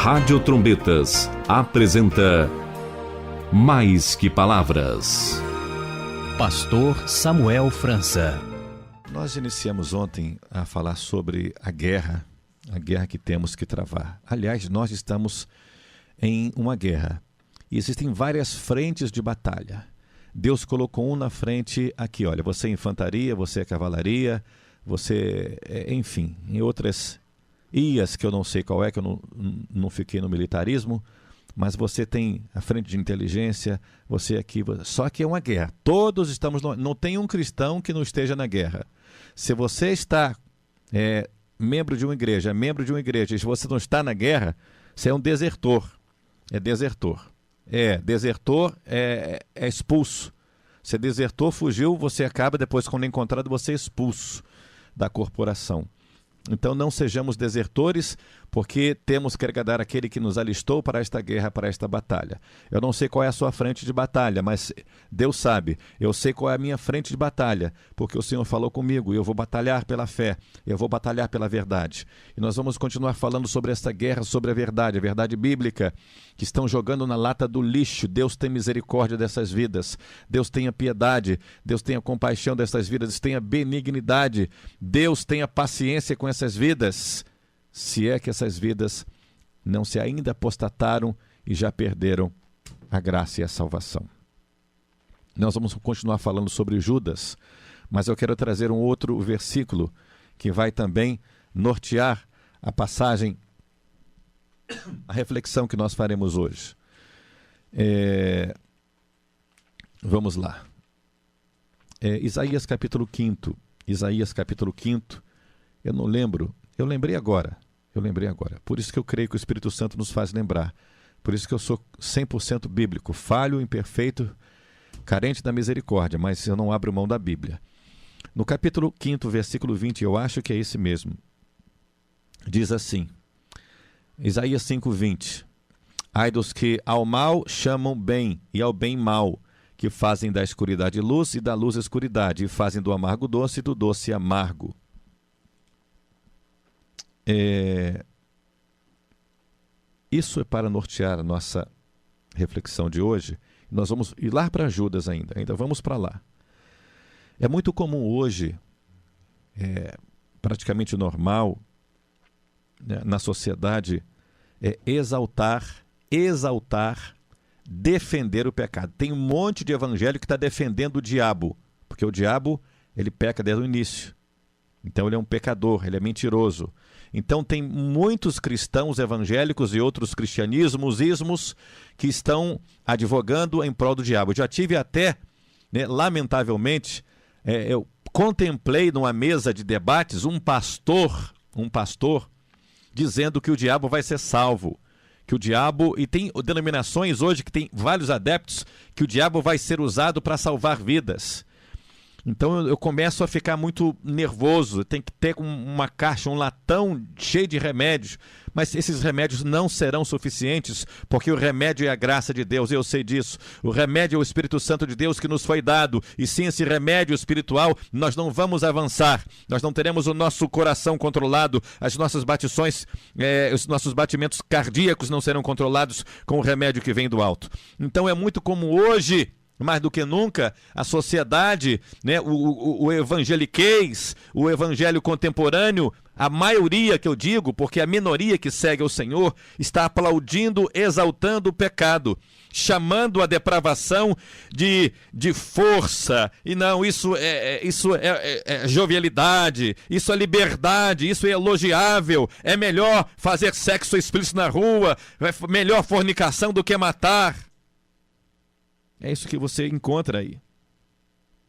Rádio Trombetas apresenta Mais que Palavras. Pastor Samuel França. Nós iniciamos ontem a falar sobre a guerra que temos que travar. Aliás, nós estamos em uma guerra e existem várias frentes de batalha. Deus colocou um na frente aqui, olha, você é infantaria, você é cavalaria, você, enfim, em outras IAs que eu não sei qual é, que eu não fiquei no militarismo, mas você tem a frente de inteligência, você aqui, só que é uma guerra. Todos estamos, não tem um cristão que não esteja na guerra. Se você está membro de uma igreja, e se você não está na guerra, você é um desertor. Desertor é expulso. Se desertor, fugiu, você acaba, depois quando é encontrado, você é expulso da corporação. Então não sejamos desertores, porque temos que agradar aquele que nos alistou para esta guerra, para esta batalha. Eu não sei qual é a sua frente de batalha, mas Deus sabe. Eu sei qual é a minha frente de batalha, porque o Senhor falou comigo e eu vou batalhar pela fé, eu vou batalhar pela verdade. E nós vamos continuar falando sobre esta guerra, sobre a verdade bíblica, que estão jogando na lata do lixo. Deus tem misericórdia dessas vidas, Deus tenha piedade, Deus tenha compaixão dessas vidas, tenha benignidade, Deus tenha paciência com essas vidas, se é que essas vidas não se ainda apostataram e já perderam a graça e a salvação. Nós vamos continuar falando sobre Judas, mas eu quero trazer um outro versículo que vai também nortear a passagem, a reflexão que nós faremos hoje. Vamos lá. Isaías capítulo 5. Isaías capítulo 5. Eu não lembro. Eu lembrei agora. Por isso que eu creio que o Espírito Santo nos faz lembrar. Por isso que eu sou 100% bíblico. Falho, imperfeito, carente da misericórdia, mas eu não abro mão da Bíblia. No capítulo 5, versículo 20, eu acho que é esse mesmo. Diz assim, Isaías 5:20. Ai dos que ao mal chamam bem e ao bem mal, que fazem da escuridade luz e da luz escuridade, e fazem do amargo doce e do doce amargo. Isso é para nortear a nossa reflexão de hoje. Nós vamos ir lá para Judas ainda vamos para lá. É muito comum hoje, praticamente normal, na sociedade, exaltar, defender o pecado. Tem um monte de evangelho que está defendendo o diabo, porque o diabo ele peca desde o início. Então ele é um pecador, ele é mentiroso. Então tem muitos cristãos evangélicos e outros cristianismos que estão advogando em prol do diabo. Eu já tive até, lamentavelmente, eu contemplei numa mesa de debates um pastor dizendo que o diabo vai ser salvo. Que o diabo, e tem denominações hoje que tem vários adeptos, que o diabo vai ser usado para salvar vidas. Então eu começo a ficar muito nervoso, tem que ter uma caixa, um latão cheio de remédios, mas esses remédios não serão suficientes, porque o remédio é a graça de Deus, eu sei disso. O remédio é o Espírito Santo de Deus que nos foi dado, e sem esse remédio espiritual nós não vamos avançar, nós não teremos o nosso coração controlado, as nossas batições, os nossos batimentos cardíacos não serão controlados com o remédio que vem do alto. Então é muito comum hoje, mais do que nunca, a sociedade, o evangeliquez, o evangelho contemporâneo, a maioria que eu digo, porque a minoria que segue ao Senhor, está aplaudindo, exaltando o pecado, chamando a depravação de força. E não, isso é jovialidade, isso é liberdade, isso é elogiável, é melhor fazer sexo explícito na rua, é melhor fornicação do que matar. É isso que você encontra aí.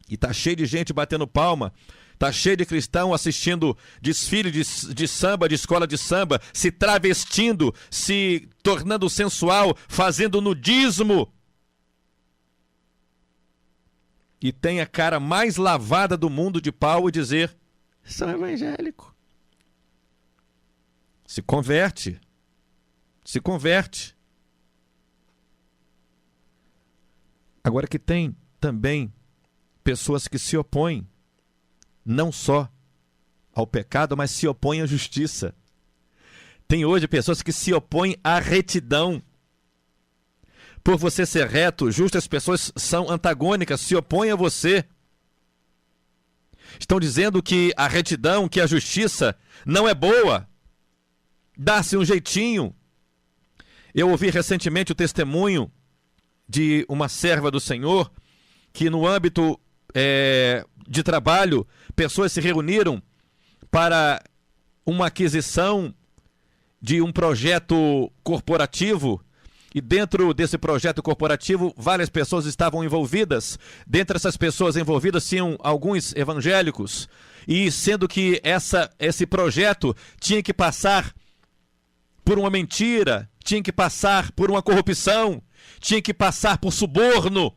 E tá cheio de gente batendo palma, tá cheio de cristão assistindo desfile de samba, de escola de samba, se travestindo, se tornando sensual, fazendo nudismo. E tem a cara mais lavada do mundo de pau e dizer, sou evangélico. Se converte. Agora que tem também pessoas que se opõem não só ao pecado, mas se opõem à justiça. Tem hoje pessoas que se opõem à retidão. Por você ser reto, justo, as pessoas são antagônicas, se opõem a você. Estão dizendo que a retidão, que a justiça não é boa. Dá-se um jeitinho. Eu ouvi recentemente o testemunho de uma serva do Senhor que no âmbito de trabalho, pessoas se reuniram para uma aquisição de um projeto corporativo. E dentro desse projeto corporativo, várias pessoas estavam envolvidas. Dentre essas pessoas envolvidas tinham alguns evangélicos. E sendo que esse projeto tinha que passar por uma mentira, tinha que passar por uma corrupção, tinha que passar por suborno.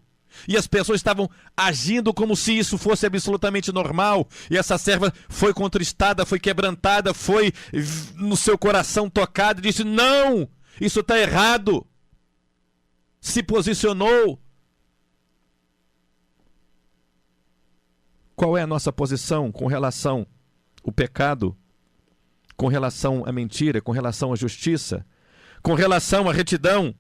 E as pessoas estavam agindo como se isso fosse absolutamente normal. E essa serva foi contristada, foi quebrantada, foi no seu coração tocada e disse: não, isso está errado. Se posicionou. Qual é a nossa posição com relação ao pecado, com relação à mentira, com relação à justiça, com relação à retidão?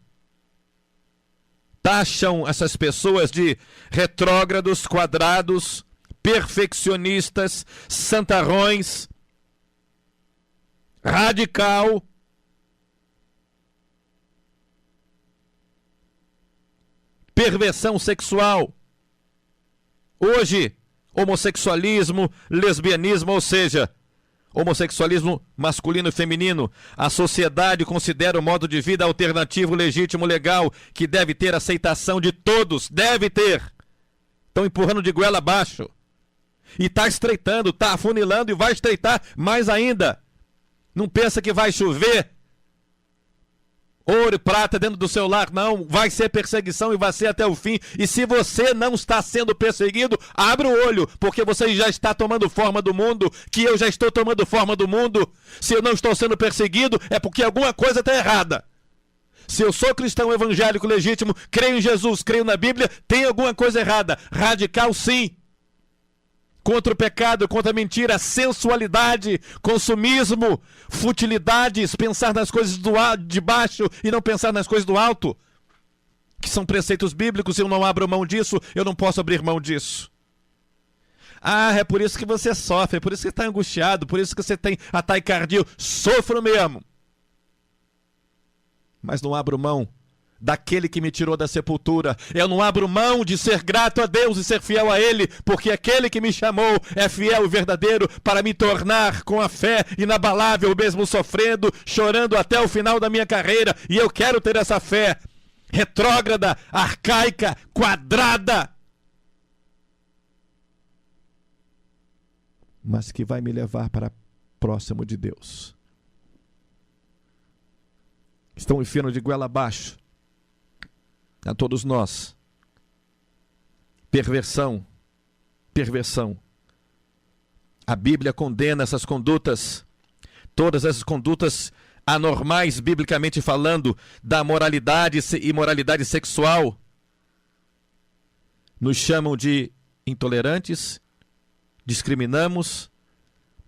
Taxam essas pessoas de retrógrados, quadrados, perfeccionistas, santarrões, radical. Perversão sexual. Hoje, homossexualismo, lesbianismo, ou seja, homossexualismo masculino e feminino. A sociedade considera o modo de vida alternativo, legítimo, legal, que deve ter aceitação de todos. Deve ter. Estão empurrando de goela abaixo. E está estreitando, está afunilando e vai estreitar mais ainda. Não pensa que vai chover ouro e prata dentro do seu lar, não. Vai ser perseguição e vai ser até o fim. E se você não está sendo perseguido, abra o olho, porque você já está tomando forma do mundo, que eu já estou tomando forma do mundo. Se eu não estou sendo perseguido, é porque alguma coisa está errada. Se eu sou cristão evangélico legítimo, creio em Jesus, creio na Bíblia, tem alguma coisa errada. Radical, sim. Contra o pecado, contra a mentira, sensualidade, consumismo, futilidades, pensar nas coisas de baixo e não pensar nas coisas do alto, que são preceitos bíblicos. Se eu não abro mão disso, eu não posso abrir mão disso. Ah, é por isso que você sofre, é por isso que você está angustiado, por isso que você tem ataque cardíaco. Sofro mesmo. Mas não abro mão daquele que me tirou da sepultura. Eu não abro mão de ser grato a Deus e ser fiel a Ele, porque aquele que me chamou é fiel e verdadeiro para me tornar com a fé inabalável, mesmo sofrendo, chorando até o final da minha carreira. E eu quero ter essa fé retrógrada, arcaica, quadrada, mas que vai me levar para próximo de Deus. Estão enfiando de goela abaixo a todos nós. Perversão. A Bíblia condena essas condutas, todas essas condutas anormais, biblicamente falando, da moralidade e imoralidade sexual. Nos chamam de intolerantes, discriminamos,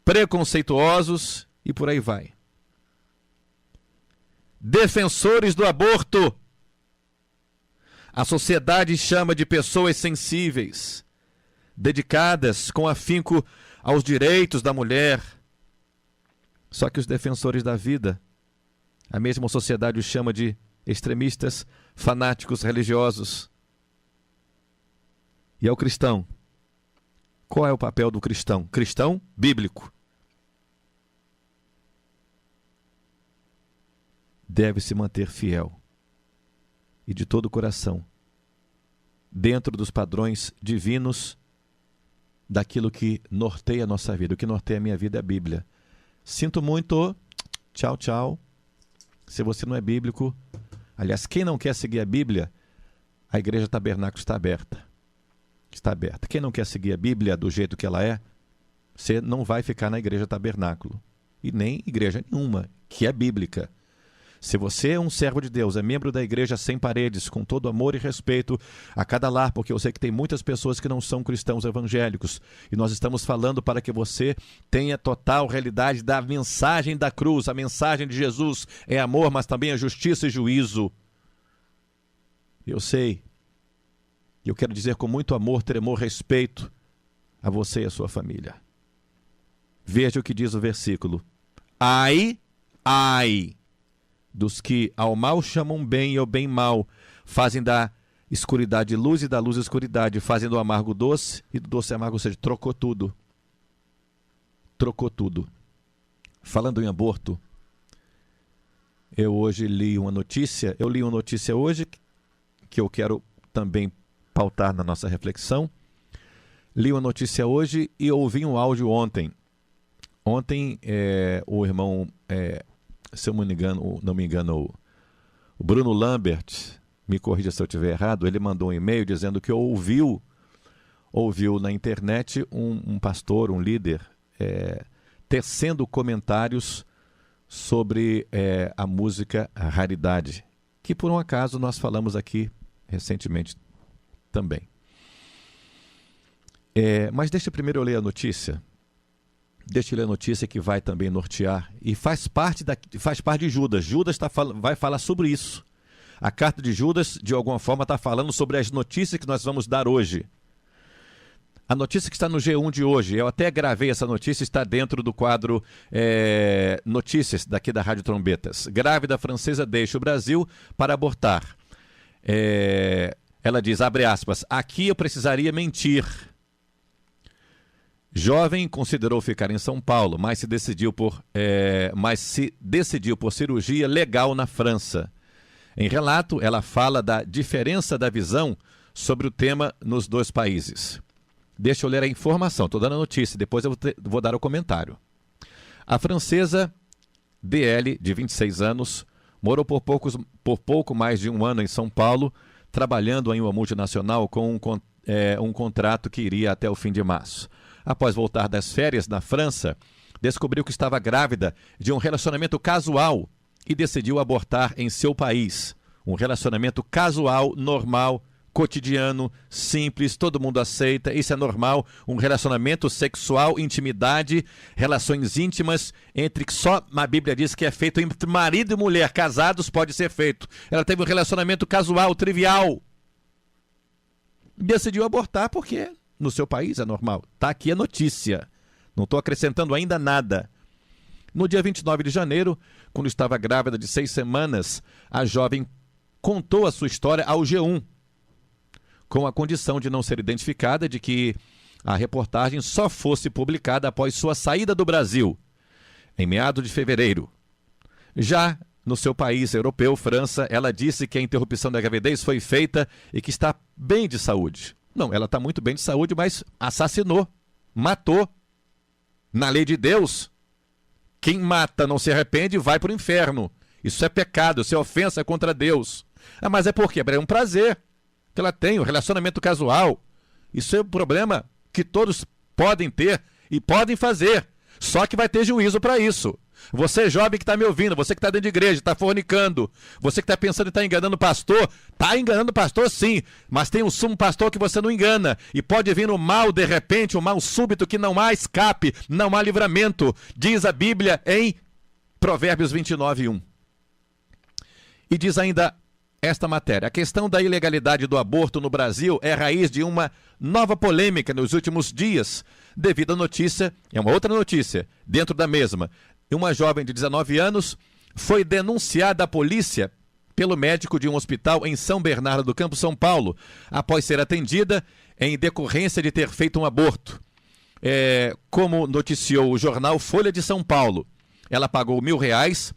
preconceituosos e por aí vai. Defensores do aborto. A sociedade chama de pessoas sensíveis, dedicadas com afinco aos direitos da mulher. Só que os defensores da vida, a mesma sociedade os chama de extremistas, fanáticos religiosos. E ao cristão, qual é o papel do cristão? Cristão bíblico. Deve se manter fiel e de todo o coração, dentro dos padrões divinos daquilo que norteia a nossa vida. O que norteia a minha vida é a Bíblia. Sinto muito, tchau, tchau. Se você não é bíblico, aliás, quem não quer seguir a Bíblia, a Igreja Tabernáculo está aberta. Está aberta. Quem não quer seguir a Bíblia do jeito que ela é, você não vai ficar na Igreja Tabernáculo. E nem igreja nenhuma, que é bíblica. Se você é um servo de Deus, é membro da Igreja Sem Paredes, com todo amor e respeito a cada lar, porque eu sei que tem muitas pessoas que não são cristãos evangélicos, e nós estamos falando para que você tenha total realidade da mensagem da cruz. A mensagem de Jesus é amor, mas também é justiça e juízo. Eu sei, e eu quero dizer com muito amor, tremor, respeito a você e a sua família. Veja o que diz o versículo. Ai, ai, dos que ao mal chamam bem e ao bem mal, fazem da escuridade luz e da luz escuridade, fazem do amargo doce e do doce amargo, ou seja, trocou tudo. Trocou tudo. Falando em aborto, eu li uma notícia hoje que eu quero também pautar na nossa reflexão. Li uma notícia hoje e ouvi um áudio ontem. Ontem, o irmão, se eu não me engano, o Bruno Lambert, me corrija se eu estiver errado, ele mandou um e-mail dizendo que ouviu na internet um pastor, um líder, tecendo comentários sobre a música Raridade, que por um acaso nós falamos aqui recentemente também. Mas deixa primeiro eu ler a notícia. Deixa eu ler a notícia que vai também nortear. E faz parte de Judas. Judas vai falar sobre isso. A carta de Judas, de alguma forma, está falando sobre as notícias que nós vamos dar hoje. A notícia que está no G1 de hoje, eu até gravei essa notícia, está dentro do quadro Notícias, daqui da Rádio Trombetas. Grávida francesa deixa o Brasil para abortar. Ela diz, abre aspas, aqui eu precisaria mentir. Jovem considerou ficar em São Paulo, mas se decidiu por cirurgia legal na França. Em relato, ela fala da diferença da visão sobre o tema nos dois países. Deixa eu ler a informação, estou dando a notícia, depois eu vou dar o comentário. A francesa DL, de 26 anos, morou por pouco mais de um ano em São Paulo, trabalhando em uma multinacional com um contrato que iria até o fim de março. Após voltar das férias na França, descobriu que estava grávida de um relacionamento casual e decidiu abortar em seu país. Um relacionamento casual, normal, cotidiano, simples, todo mundo aceita, isso é normal. Um relacionamento sexual, intimidade, relações íntimas, entre que só a Bíblia diz que é feito entre marido e mulher, casados pode ser feito. Ela teve um relacionamento casual, trivial. Decidiu abortar porque no seu país é normal. Está aqui a notícia. Não estou acrescentando ainda nada. No dia 29 de janeiro, quando estava grávida de 6 semanas, a jovem contou a sua história ao G1, com a condição de não ser identificada, de que a reportagem só fosse publicada após sua saída do Brasil, em meados de fevereiro. Já no seu país europeu, França, ela disse que a interrupção da gravidez foi feita e que está bem de saúde. Não, ela está muito bem de saúde, mas assassinou, matou. Na lei de Deus, quem mata não se arrepende vai para o inferno. Isso é pecado, isso é ofensa contra Deus. Mas é porque é um prazer que ela tem, um relacionamento casual. Isso é um problema que todos podem ter e podem fazer. Só que vai ter juízo para isso. Você jovem que está me ouvindo, você que está dentro de igreja, está fornicando, você que está pensando em estar enganando o pastor, está enganando o pastor sim, mas tem um sumo pastor que você não engana, e pode vir um mal de repente, um mal súbito que não há escape, não há livramento, diz a Bíblia em Provérbios 29:1. E diz ainda esta matéria, a questão da ilegalidade do aborto no Brasil é raiz de uma nova polêmica nos últimos dias, devido à notícia, é uma outra notícia, dentro da mesma. Uma jovem de 19 anos foi denunciada à polícia pelo médico de um hospital em São Bernardo do Campo, São Paulo, após ser atendida em decorrência de ter feito um aborto. Como noticiou o jornal Folha de São Paulo, ela pagou R$1.000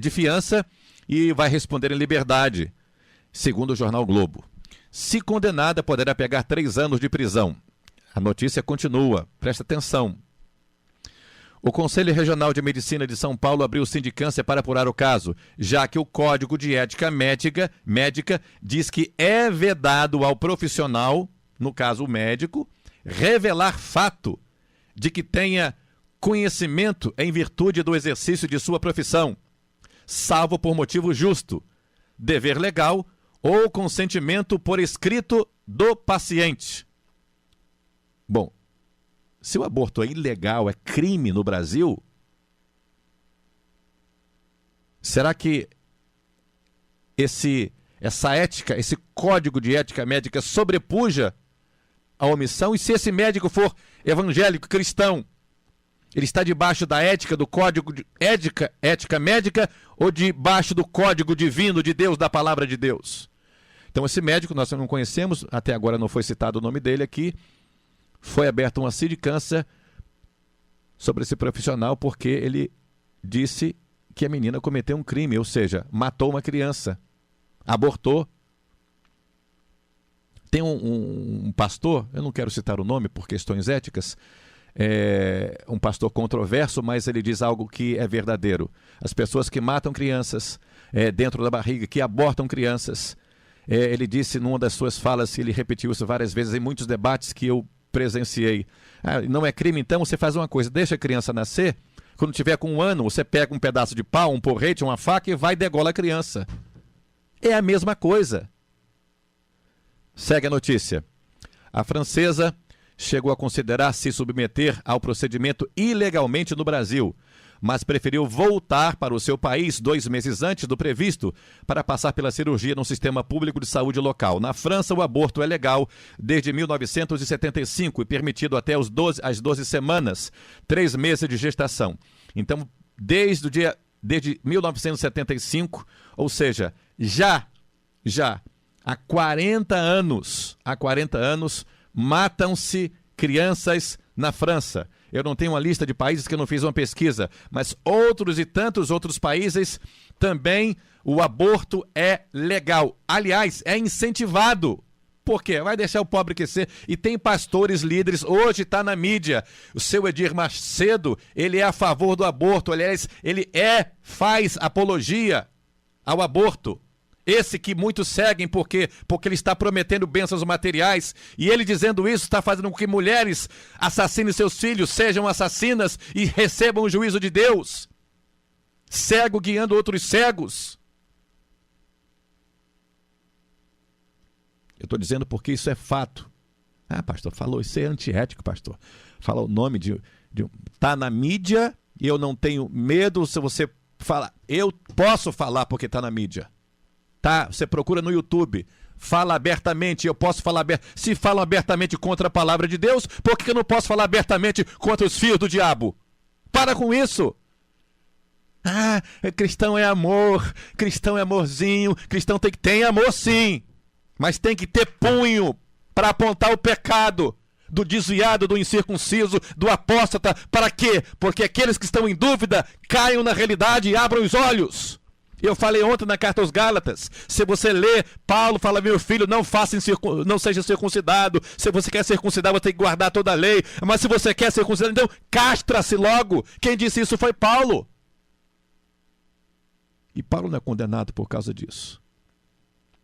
de fiança e vai responder em liberdade, segundo o jornal Globo. Se condenada, poderá pegar 3 anos de prisão. A notícia continua, presta atenção. O Conselho Regional de Medicina de São Paulo abriu sindicância para apurar o caso, já que o Código de Ética Médica diz que é vedado ao profissional, no caso o médico, revelar fato de que tenha conhecimento em virtude do exercício de sua profissão. salvo por motivo justo, dever legal ou consentimento por escrito do paciente. Bom, se o aborto é ilegal, é crime no Brasil, será que essa ética, esse código de ética médica sobrepuja a omissão? E se esse médico for evangélico, cristão, ele está debaixo da ética, do código de ética médica, ou debaixo do código divino de Deus, da palavra de Deus? Então esse médico, nós não conhecemos, até agora não foi citado o nome dele aqui, foi aberta uma sindicância sobre esse profissional porque ele disse que a menina cometeu um crime, ou seja, matou uma criança, abortou. Tem um pastor, eu não quero citar o nome por questões éticas, um pastor controverso, mas ele diz algo que é verdadeiro. As pessoas que matam crianças dentro da barriga, que abortam crianças, ele disse numa das suas falas, ele repetiu isso várias vezes em muitos debates que eu presenciei. Não é crime, então você faz uma coisa, deixa a criança nascer, quando tiver com 1 ano, você pega um pedaço de pau, um porrete, uma faca e vai e degola a criança. É a mesma coisa. Segue a notícia. A francesa chegou a considerar se submeter ao procedimento ilegalmente no Brasil, mas preferiu voltar para o seu país 2 meses antes do previsto para passar pela cirurgia no sistema público de saúde local. Na França, o aborto é legal desde 1975 e permitido até as 12 semanas, 3 meses de gestação. Então, desde 1975, ou seja, já há 40 anos, matam-se crianças na França. Eu não tenho uma lista de países que eu não fiz uma pesquisa, mas outros e tantos outros países também o aborto é legal. Aliás, é incentivado. Por quê? Vai deixar o pobre crescer. E tem pastores líderes, hoje está na mídia. O seu Edir Macedo, ele é a favor do aborto. Aliás, ele faz apologia ao aborto. Esse que muitos seguem, por quê? Porque ele está prometendo bênçãos materiais, e ele dizendo isso está fazendo com que mulheres assassinem seus filhos, sejam assassinas e recebam o juízo de Deus. Cego guiando outros cegos. Eu estou dizendo porque isso é fato. Pastor, falou, isso é antiético, pastor. Fala o nome tá na mídia e eu não tenho medo se você falar. Eu posso falar porque está na mídia. Tá, você procura no YouTube, fala abertamente, eu posso falar abertamente. Se falam abertamente contra a palavra de Deus, por que eu não posso falar abertamente contra os filhos do diabo? Para com isso! Cristão é amor, cristão é amorzinho, cristão tem amor sim, mas tem que ter punho para apontar o pecado do desviado, do incircunciso, do apóstata. Para quê? Porque aqueles que estão em dúvida caiam na realidade e abram os olhos. Eu falei ontem na carta aos Gálatas, se você ler, Paulo fala, meu filho, não seja circuncidado. Se você quer circuncidar, você tem que guardar toda a lei. Mas se você quer circuncidar, então castra-se logo. Quem disse isso foi Paulo. E Paulo não é condenado por causa disso.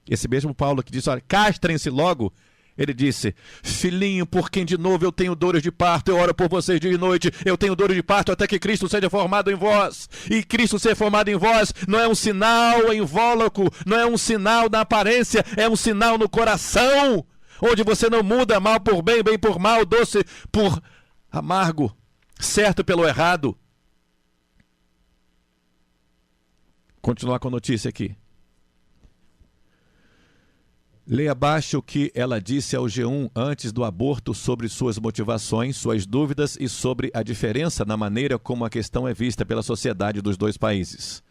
Esse mesmo Paulo que disse, olha, castrem-se logo, ele disse, filhinho, por quem de novo eu tenho dores de parto, eu oro por vocês dia e noite, eu tenho dores de parto até que Cristo seja formado em vós. E Cristo ser formado em vós não é um sinal invólucro, não é um sinal na aparência, é um sinal no coração, onde você não muda mal por bem, bem por mal, doce por amargo, certo pelo errado. Continuar com a notícia aqui. Leia abaixo o que ela disse ao G1 antes do aborto sobre suas motivações, suas dúvidas e sobre a diferença na maneira como a questão é vista pela sociedade dos dois países.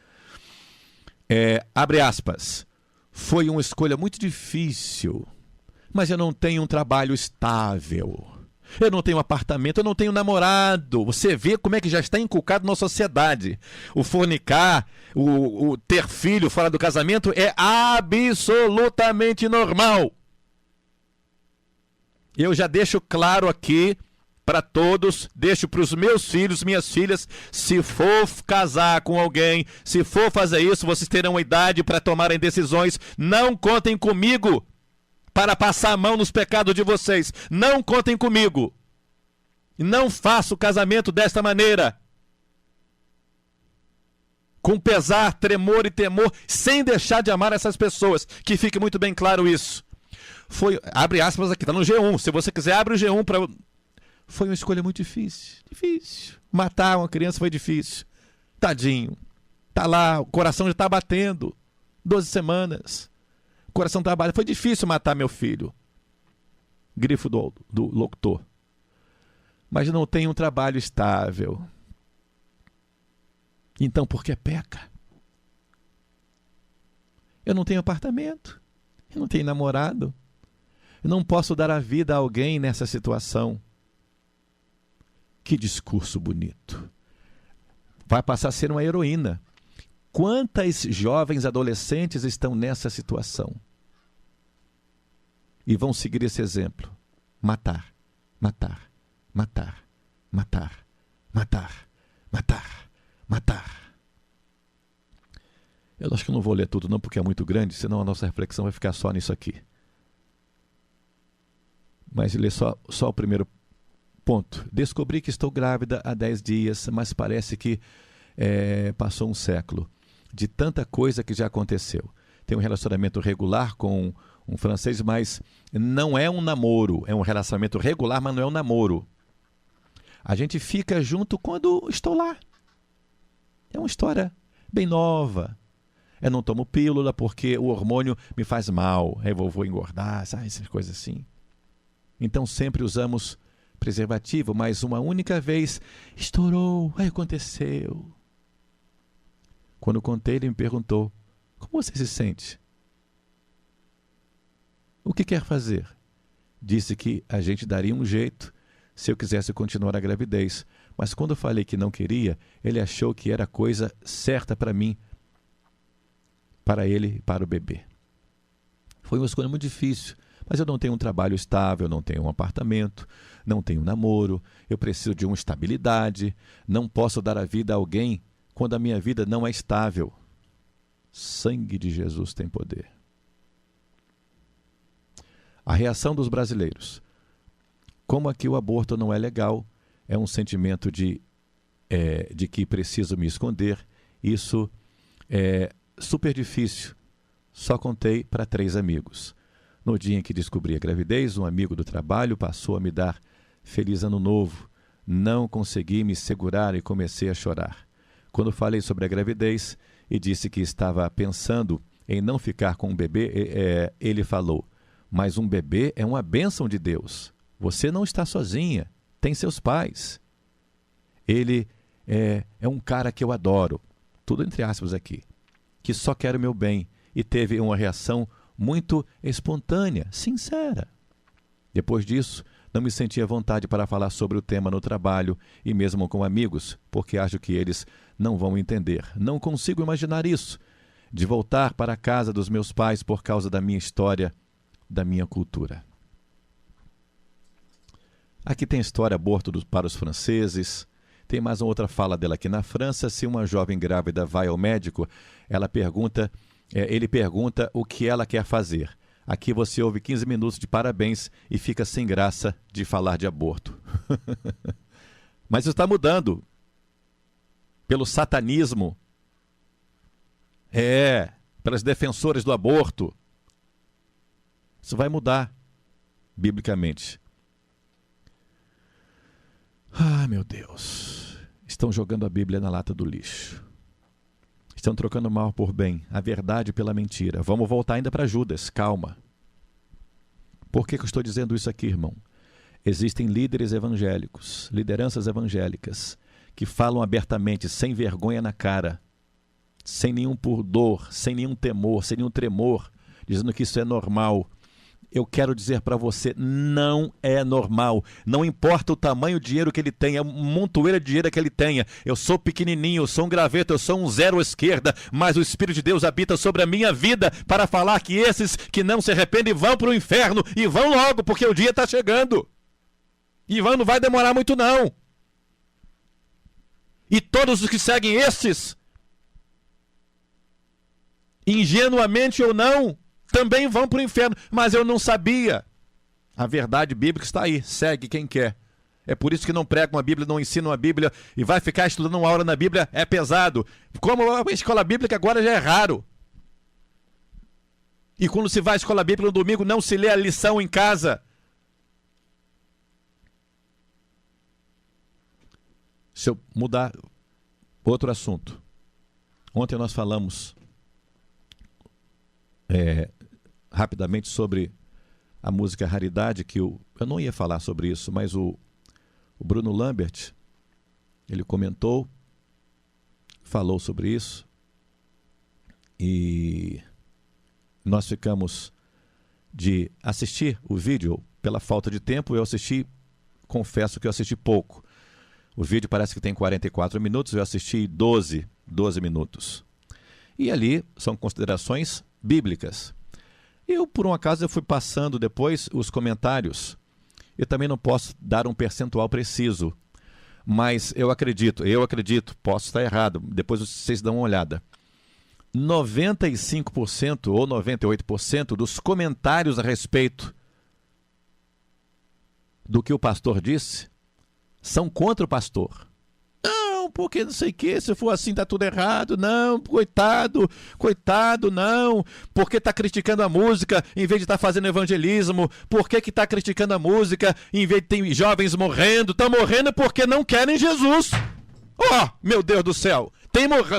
Abre aspas. Foi uma escolha muito difícil, mas eu não tenho um trabalho estável. Eu não tenho apartamento, eu não tenho namorado. Você vê como é que já está inculcado na sociedade. O fornicar, o ter filho fora do casamento é absolutamente normal. Eu já deixo claro aqui para todos, deixo para os meus filhos, minhas filhas, se for casar com alguém, se for fazer isso, vocês terão uma idade para tomarem decisões. Não contem comigo para passar a mão nos pecados de vocês. Não contem comigo. Não faço o casamento desta maneira. com pesar, tremor e temor, sem deixar de amar essas pessoas. Que fique muito bem claro isso. Foi, abre aspas aqui, está no G1. Se você quiser, abre o G1 para... Foi uma escolha muito difícil. Difícil. Matar uma criança foi difícil. Tadinho. Tá lá, o coração já está batendo. 12 semanas. O coração está batendo. Foi difícil matar meu filho. Grifo do locutor. Mas não tem um trabalho estável. Então por que peca? Eu não tenho apartamento. Eu não tenho namorado. Eu não posso dar a vida a alguém nessa situação. Que discurso bonito. Vai passar a ser uma heroína. Quantas jovens adolescentes estão nessa situação? E vão seguir esse exemplo. Matar, matar, matar, matar, matar, matar, matar. Eu acho que eu não vou ler tudo não, porque é muito grande, senão a nossa reflexão vai ficar só nisso aqui. Mas ler só o primeiro ponto. Descobri que estou grávida há 10 dias, mas parece que passou um século de tanta coisa que já aconteceu. Tenho um relacionamento regular com um francês, mas não é um namoro. É um relacionamento regular, mas não é um namoro. A gente fica junto quando estou lá. É uma história bem nova. Eu não tomo pílula porque o hormônio me faz mal. Eu vou engordar, sabe? Essas coisas assim. Então sempre usamos preservativo, mas uma única vez estourou, aí aconteceu. Quando contei, ele me perguntou: como você se sente? O que quer fazer? Disse que a gente daria um jeito se eu quisesse continuar a gravidez, mas quando eu falei que não queria, ele achou que era a coisa certa para mim, para ele e para o bebê. Foi uma escolha muito difícil, mas eu não tenho um trabalho estável, não tenho um apartamento, não tenho um namoro, eu preciso de uma estabilidade, não posso dar a vida a alguém quando a minha vida não é estável. Sangue de Jesus tem poder. A reação dos brasileiros. Como aqui o aborto não é legal, é um sentimento de que preciso me esconder. Isso é super difícil. Só contei para 3 amigos. No dia em que descobri a gravidez, um amigo do trabalho passou a me dar feliz ano novo. Não consegui me segurar e comecei a chorar. Quando falei sobre a gravidez e disse que estava pensando em não ficar com um bebê, ele falou: mas um bebê é uma bênção de Deus. Você não está sozinha, tem seus pais. Ele é um cara que eu adoro, tudo entre aspas aqui, que só quer o meu bem, e teve uma reação muito espontânea, sincera. Depois disso, não me senti à vontade para falar sobre o tema no trabalho e mesmo com amigos, porque acho que eles não vão entender. Não consigo imaginar isso, de voltar para a casa dos meus pais por causa da minha história, da minha cultura. Aqui tem a história aborto para os franceses. Tem mais uma outra fala dela aqui. Na França, se uma jovem grávida vai ao médico, ele pergunta o que ela quer fazer. Aqui você ouve 15 minutos de parabéns e fica sem graça de falar de aborto. Mas isso está mudando. Pelo satanismo. Pelas defensoras do aborto. Isso vai mudar, biblicamente. Ah, meu Deus. Estão jogando a Bíblia na lata do lixo. Estão trocando mal por bem, a verdade pela mentira. Vamos voltar ainda para Judas, calma. Por que eu estou dizendo isso aqui, irmão? Existem líderes evangélicos, lideranças evangélicas, que falam abertamente, sem vergonha na cara, sem nenhum pudor, sem nenhum temor, sem nenhum tremor, dizendo que isso é normal. Eu quero dizer para você, não é normal. Não importa o tamanho do dinheiro que ele tenha, a montoeira de dinheiro que ele tenha. Eu sou pequenininho, eu sou um graveto, eu sou um zero à esquerda, mas o Espírito de Deus habita sobre a minha vida para falar que esses que não se arrependem vão para o inferno e vão logo, porque o dia está chegando. E não vai demorar muito não. E todos os que seguem esses, ingenuamente ou não, também vão para o inferno. Mas eu não sabia. A verdade bíblica está aí. Segue quem quer. É por isso que não pregam a Bíblia, não ensinam a Bíblia e vai ficar estudando uma hora na Bíblia, é pesado. Como a escola bíblica agora já é raro. E quando se vai à escola bíblica no domingo, não se lê a lição em casa. Se eu mudar outro assunto. Ontem nós falamos rapidamente sobre a música Raridade, que eu não ia falar sobre isso, mas o Bruno Lambert, ele comentou, falou sobre isso, e nós ficamos de assistir o vídeo. Pela falta de tempo, eu assisti, confesso que eu assisti pouco. O vídeo parece que tem 44 minutos, eu assisti 12 minutos. E ali são considerações bíblicas. Eu, por um acaso, eu fui passando depois os comentários. Eu também não posso dar um percentual preciso, mas eu acredito, posso estar errado, depois vocês dão uma olhada. 95% ou 98% dos comentários a respeito do que o pastor disse são contra o pastor. Não, porque não sei o que, se for assim tá tudo errado, não, coitado, não, porque tá criticando a música em vez de estar fazendo evangelismo, por que tá criticando a música em vez de ter jovens morrendo, estão morrendo porque não querem Jesus. Oh, meu Deus do céu,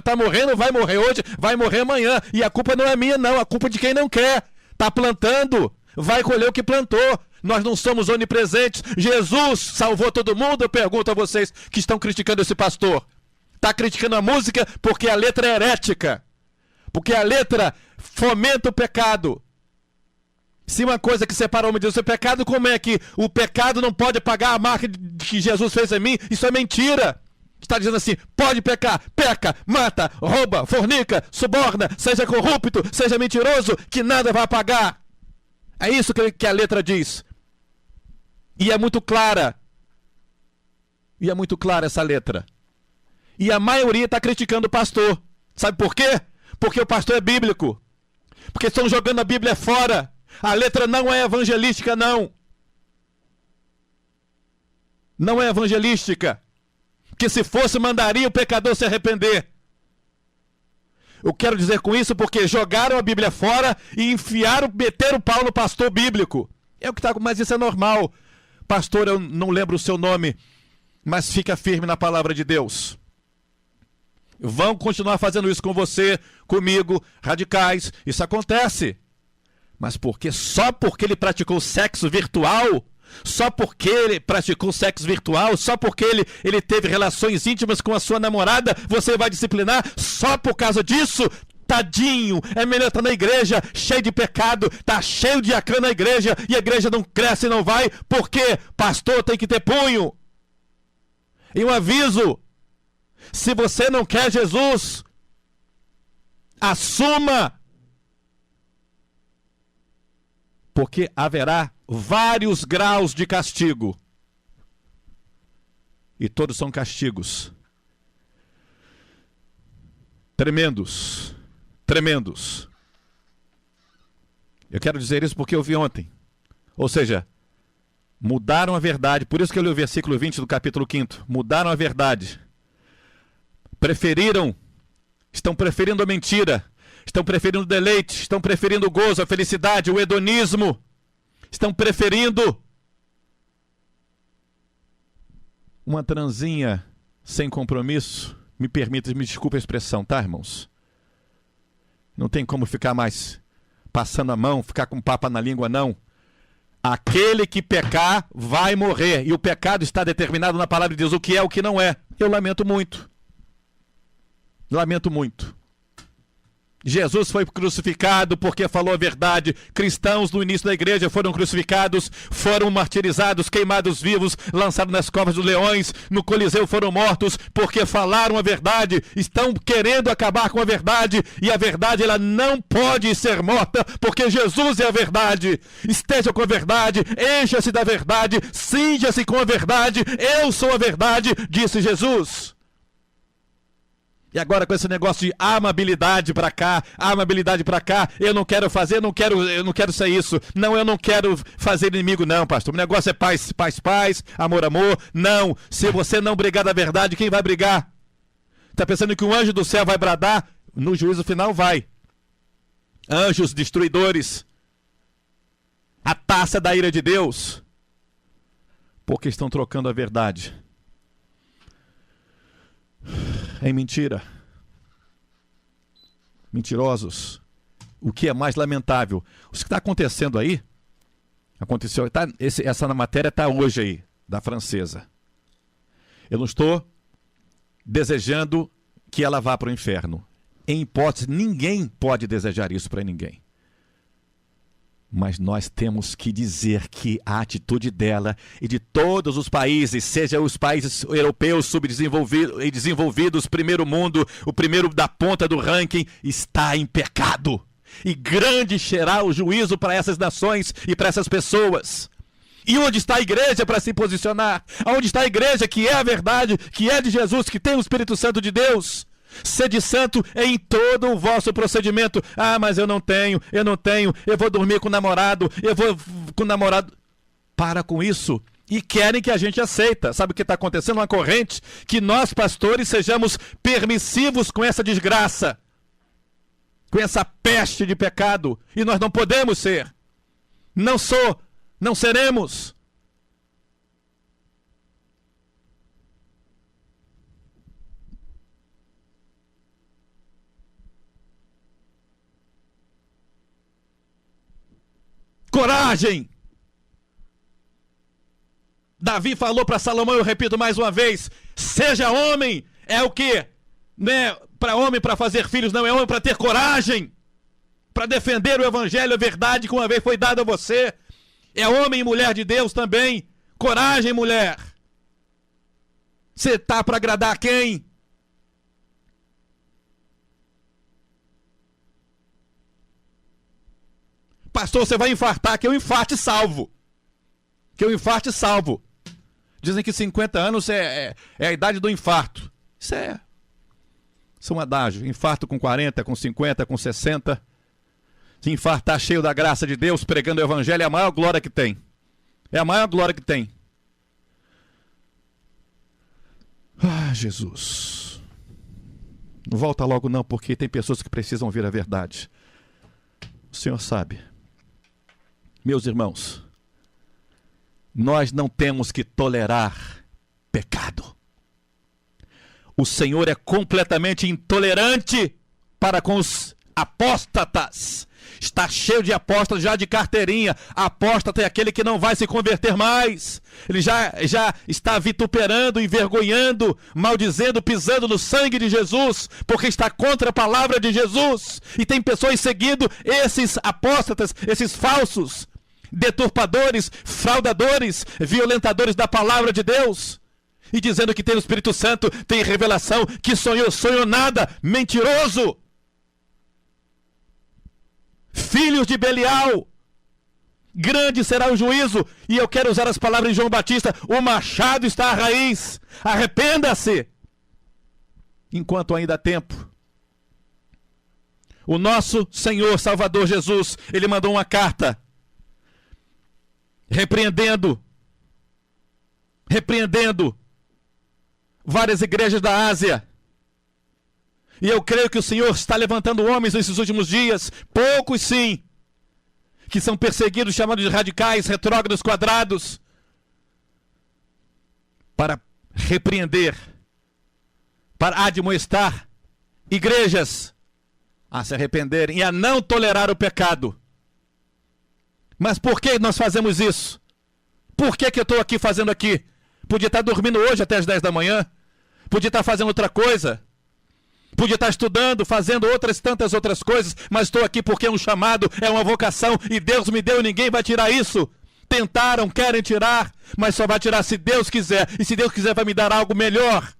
tá morrendo, vai morrer hoje, vai morrer amanhã, e a culpa não é minha não, a culpa é de quem não quer, tá plantando, vai colher o que plantou. Nós não somos onipresentes. Jesus salvou todo mundo. Eu pergunto a vocês que estão criticando esse pastor. Está criticando a música porque a letra é herética. Porque a letra fomenta o pecado. Se uma coisa que separa o homem de Deus é pecado, como é que o pecado não pode pagar a marca que Jesus fez em mim? Isso é mentira. Está dizendo assim, pode pecar, peca, mata, rouba, fornica, suborna, seja corrupto, seja mentiroso, que nada vai pagar. É isso que a letra diz. E é muito clara. E é muito clara essa letra. E a maioria está criticando o pastor. Sabe por quê? Porque o pastor é bíblico. Porque estão jogando a Bíblia fora. A letra não é evangelística, não. Não é evangelística. Que se fosse, mandaria o pecador se arrepender. Eu quero dizer com isso porque jogaram a Bíblia fora e meteram o pau no pastor bíblico. É o que tá, mas isso é normal. Pastor, eu não lembro o seu nome, mas fica firme na palavra de Deus. Vão continuar fazendo isso com você, comigo, radicais. Isso acontece. Mas só porque ele praticou sexo virtual, só porque ele teve relações íntimas com a sua namorada, você vai disciplinar só por causa disso? Tadinho, é melhor estar na igreja cheio de pecado, tá cheio de diácono na igreja e a igreja não cresce e não vai, porque pastor tem que ter punho. E um aviso, se você não quer Jesus, assuma, porque haverá vários graus de castigo e todos são castigos tremendos. Eu quero dizer isso porque eu vi ontem. Ou seja, mudaram a verdade. Por isso que eu li o versículo 20 do capítulo 5. Mudaram a verdade. Estão preferindo a mentira. Estão preferindo o deleite. Estão preferindo o gozo, a felicidade, o hedonismo. Estão preferindo uma transinha sem compromisso. Me desculpe a expressão, tá, irmãos? Não tem como ficar mais passando a mão, ficar com papa na língua, não. Aquele que pecar vai morrer. E o pecado está determinado na palavra de Deus, o que é, o que não é. Eu lamento muito. Lamento muito. Jesus foi crucificado porque falou a verdade. Cristãos no início da igreja foram crucificados, foram martirizados, queimados vivos, lançados nas covas dos leões, no Coliseu foram mortos porque falaram a verdade. Estão querendo acabar com a verdade e a verdade ela não pode ser morta porque Jesus é a verdade. Esteja com a verdade, encha-se da verdade, cinja-se com a verdade. Eu sou a verdade, disse Jesus. E agora com esse negócio de amabilidade pra cá, amabilidade pra cá, eu não quero fazer, eu não quero ser isso. Não, eu não quero fazer inimigo não, pastor. O negócio é paz, paz, paz, amor, amor. Não, se você não brigar da verdade, quem vai brigar? Tá pensando que um anjo do céu vai bradar? No juízo final vai. Anjos destruidores. A taça da ira de Deus. Porque estão trocando a verdade em mentira. Mentirosos. O que é mais lamentável? O que está acontecendo aí? Aconteceu. Essa matéria está hoje aí, da francesa. Eu não estou desejando que ela vá para o inferno. Em hipótese, ninguém pode desejar isso para ninguém. Mas nós temos que dizer que a atitude dela e de todos os países, seja os países europeus subdesenvolvidos e desenvolvidos, primeiro mundo, o primeiro da ponta do ranking, está em pecado. E grande será o juízo para essas nações e para essas pessoas. E onde está a igreja para se posicionar? Onde está a igreja que é a verdade, que é de Jesus, que tem o Espírito Santo de Deus? Sede santo em todo o vosso procedimento. Ah, mas eu não tenho, eu vou dormir com o namorado, eu vou com o namorado. Para com isso. E querem que a gente aceita. Sabe o que está acontecendo? Uma corrente que nós, pastores, sejamos permissivos com essa desgraça, com essa peste de pecado. E nós não podemos ser. Não seremos. Coragem! Davi falou para Salomão, eu repito mais uma vez, seja homem, é o quê? Né? Para homem, para fazer filhos, não é homem para ter coragem, para defender o evangelho, a verdade que uma vez foi dada a você. É homem e mulher de Deus também. Coragem, mulher. Você tá para agradar quem? Pastor, você vai infartar, que eu infarte salvo. Dizem que 50 anos é a idade do infarto. Isso é um adágio. Infarto com 40, com 50, com 60. Se infartar cheio da graça de Deus, pregando o evangelho, é a maior glória que tem. É a maior glória que tem. Ah, Jesus. Não volta logo não, porque tem pessoas que precisam ouvir a verdade. O Senhor sabe. Meus irmãos, nós não temos que tolerar pecado. O Senhor é completamente intolerante para com os apóstatas. Está cheio de apóstatas já de carteirinha. Apóstata é aquele que não vai se converter mais. Ele já está vituperando, envergonhando, maldizendo, pisando no sangue de Jesus, porque está contra a palavra de Jesus. E tem pessoas seguindo esses apóstatas, esses falsos deturpadores, fraudadores, violentadores da palavra de Deus, e dizendo que tem o Espírito Santo, tem revelação, que sonhou nada, mentiroso. Filhos de Belial, grande será o juízo. E eu quero usar as palavras de João Batista: o machado está à raiz, arrependa-se enquanto ainda há tempo. O nosso Senhor Salvador Jesus, ele mandou uma carta repreendendo várias igrejas da Ásia. E eu creio que o Senhor está levantando homens nesses últimos dias, poucos sim, que são perseguidos, chamados de radicais, retrógrados, quadrados, para repreender, para admoestar igrejas a se arrependerem e a não tolerar o pecado. Mas por que nós fazemos isso? Por que eu estou aqui fazendo aqui? Podia estar dormindo hoje até as 10 da manhã. Podia estar fazendo outra coisa. Podia estar estudando, fazendo tantas outras coisas. Mas estou aqui porque é um chamado, é uma vocação. E Deus me deu e ninguém vai tirar isso. Tentaram, querem tirar, mas só vai tirar se Deus quiser. E se Deus quiser vai me dar algo melhor.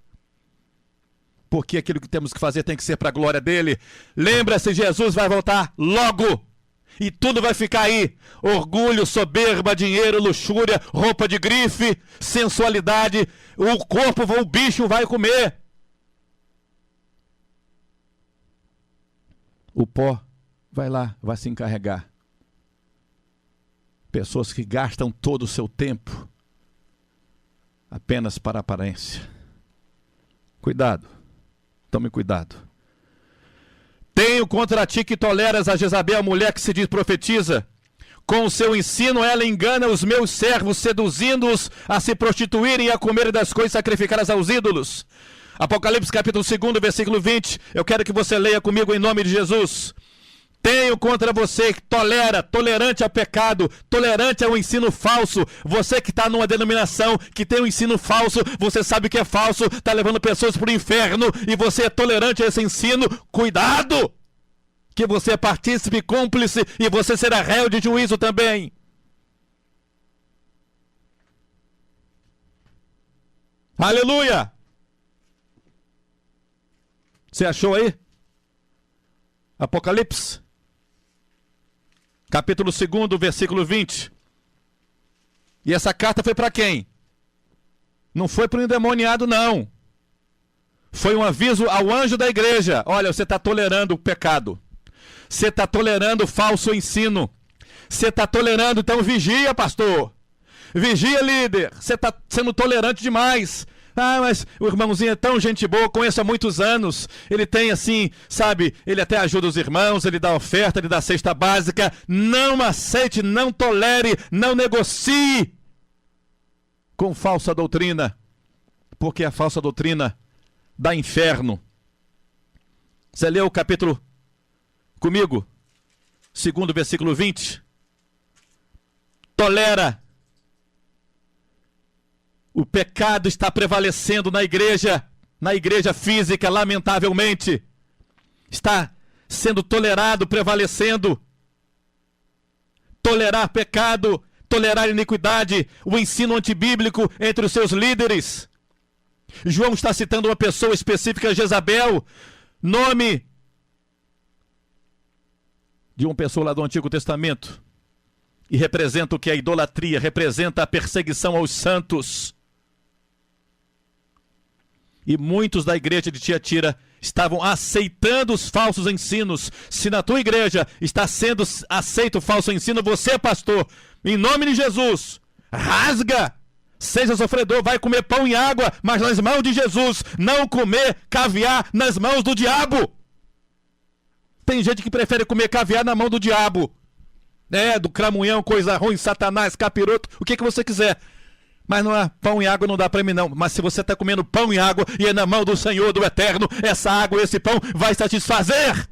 Porque aquilo que temos que fazer tem que ser para a glória dele. Lembra-se, Jesus vai voltar logo. E tudo vai ficar aí: orgulho, soberba, dinheiro, luxúria, roupa de grife, sensualidade. O bicho vai comer. O pó vai lá, vai se encarregar. Pessoas que gastam todo o seu tempo apenas para a aparência. Cuidado, tome cuidado. Tenho contra ti que toleras a Jezabel, a mulher que se diz profetiza. Com o seu ensino ela engana os meus servos, seduzindo-os a se prostituírem e a comerem das coisas sacrificadas aos ídolos. Apocalipse capítulo 2, versículo 20. Eu quero que você leia comigo em nome de Jesus. Tenho contra você que tolerante ao pecado, tolerante ao ensino falso. Você que está numa denominação que tem um ensino falso, você sabe que é falso, está levando pessoas para o inferno e você é tolerante a esse ensino. Cuidado! Que você é partícipe, cúmplice e você será réu de juízo também. Aleluia! Você achou aí? Apocalipse, capítulo 2, versículo 20. E essa carta foi para quem? Não foi para o endemoniado, não. Foi um aviso ao anjo da igreja. Olha, você está tolerando o pecado. Você está tolerando o falso ensino. Você está tolerando, então vigia, pastor. Vigia, líder. Você está sendo tolerante demais. Ah, mas o irmãozinho é tão gente boa, conheço há muitos anos. Ele tem assim, sabe, ele até ajuda os irmãos, ele dá oferta, ele dá cesta básica. Não aceite, não tolere, não negocie com falsa doutrina. Porque a falsa doutrina dá inferno. Você leu o capítulo comigo? 2, versículo 20. Tolera. O pecado está prevalecendo na igreja física, lamentavelmente. Está sendo tolerado, prevalecendo. Tolerar pecado, tolerar iniquidade, o ensino antibíblico entre os seus líderes. João está citando uma pessoa específica, Jezabel, nome de uma pessoa lá do Antigo Testamento. E representa o que é a idolatria, representa a perseguição aos santos. E muitos da igreja de Tiatira estavam aceitando os falsos ensinos. Se na tua igreja está sendo aceito o falso ensino, você, pastor, em nome de Jesus, rasga, seja sofredor, vai comer pão e água, mas nas mãos de Jesus, não comer caviar nas mãos do diabo. Tem gente que prefere comer caviar na mão do diabo. Do cramunhão, coisa ruim, satanás, capiroto, o que você quiser. Mas não é pão e água, não dá para mim não. Mas se você está comendo pão e água e é na mão do Senhor, do Eterno, essa água e esse pão vai satisfazer.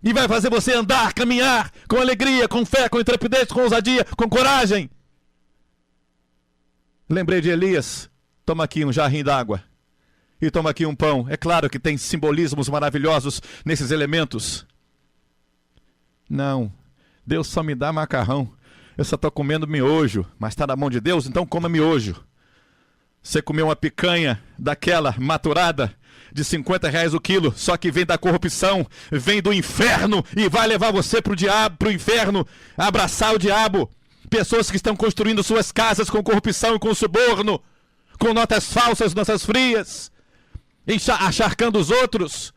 E vai fazer você andar, caminhar com alegria, com fé, com intrepidez, com ousadia, com coragem. Lembrei de Elias. Toma aqui um jarrinho d'água. E toma aqui um pão. É claro que tem simbolismos maravilhosos nesses elementos. Não. Deus só me dá macarrão. Eu só estou comendo miojo, mas está na mão de Deus, então coma miojo. Você comeu uma picanha daquela maturada de R$50 o quilo, só que vem da corrupção, vem do inferno e vai levar você para o diabo, para o inferno, abraçar o diabo. Pessoas que estão construindo suas casas com corrupção e com suborno, com notas falsas, notas frias, acharcando os outros.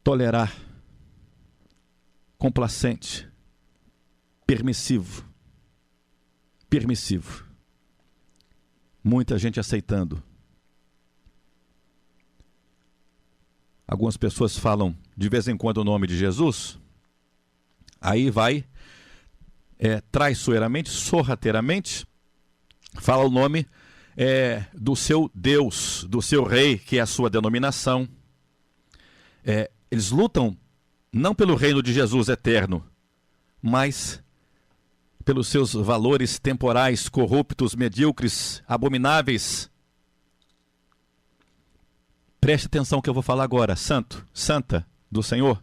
Tolerar, complacente, permissivo. Muita gente aceitando. Algumas pessoas falam de vez em quando o nome de Jesus, aí vai traiçoeiramente, sorrateiramente, fala o nome do seu Deus, do seu rei, que é a sua denominação. Eles lutam não pelo reino de Jesus eterno, mas pelos seus valores temporais, corruptos, medíocres, abomináveis. Preste atenção no que eu vou falar agora, santo, santa do Senhor.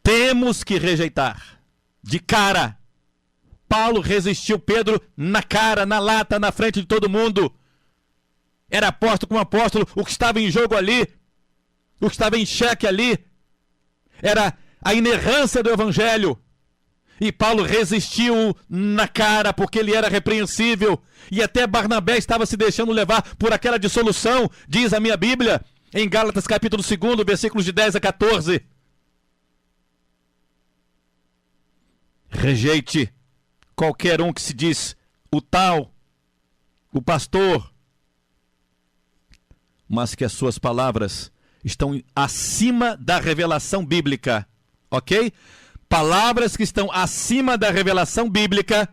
Temos que rejeitar, de cara. Paulo resistiu Pedro na cara, na lata, na frente de todo mundo. Era apóstolo como apóstolo, o que estava em jogo ali, o que estava em xeque ali, era a inerrância do evangelho. E Paulo resistiu na cara porque ele era repreensível. E até Barnabé estava se deixando levar por aquela dissolução, diz a minha Bíblia, em Gálatas capítulo 2, versículos de 10 a 14. Rejeite qualquer um que se diz o tal, o pastor, mas que as suas palavras estão acima da revelação bíblica, ok? Palavras que estão acima da revelação bíblica,